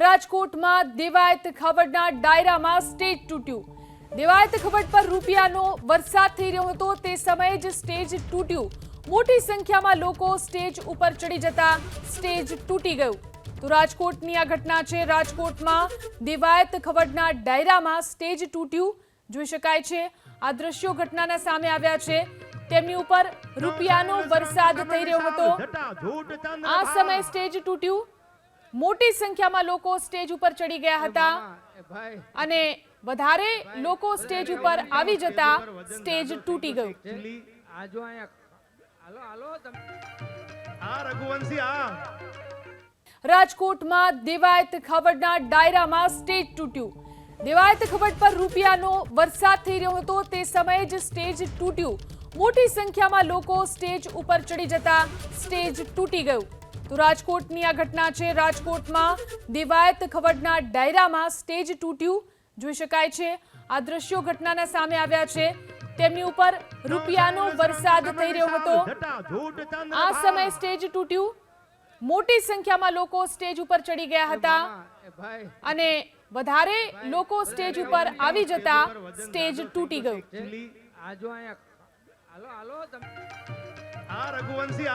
રાજકોટમાં દેવાયત ખવડના ડાયરામાં સ્ટેજ તૂટ્યું। દેવાયત ખવડ પર રૂપિયાનો વરસાદ થઈ રહ્યો હતો તે સમયે જ સ્ટેજ તૂટ્યું। મોટી સંખ્યામાં લોકો સ્ટેજ ઉપર ચડી જતા સ્ટેજ તૂટી ગયું। તો રાજકોટની આ ઘટના છે। રાજકોટમાં દેવાયત ખવડના ડાયરામાં સ્ટેજ તૂટ્યું જોઈ શકાય છે। આ દ્રશ્યો ઘટનાના સામે આવ્યા છે। તેમની ઉપર રૂપિયાનો વરસાદ થઈ રહ્યો હતો। આ સમયે સ્ટેજ તૂટ્યું। મોટી સંખ્યામાં લોકો સ્ટેજ ઉપર ચડી ગયા હતા અને વધારે લોકો સ્ટેજ ઉપર આવી જતા સ્ટેજ તૂટી ગયું। રાજકોટમાં દેવાયત ખવડના ડાયરામાં સ્ટેજ તૂટ્યું। દેવાયત ખવડ પર રૂપિયાનો વરસાદ થઈ રહ્યો હતો તે સમયે જ સ્ટેજ તૂટ્યું। મોટી સંખ્યામાં લોકો સ્ટેજ ઉપર ચડી જતા સ્ટેજ તૂટી ગયું। તો રાજકોટની આ ઘટના છે। રાજકોટમાં દેવાયત ખવડના ડાયરામાં સ્ટેજ તૂટ્યું જોઈ શકાય છે। આ દ્રશ્યો ઘટનાના સામે આવ્યા છે। તેમની ઉપર રૂપિયાનો વરસાદ થઈ રહ્યો હતો। આ સમયે સ્ટેજ તૂટ્યું। મોટી સંખ્યામાં લોકો સ્ટેજ ઉપર ચડી ગયા હતા અને વધારે લોકો સ્ટેજ ઉપર આવી જતા સ્ટેજ તૂટી ગયું। રઘુવંશી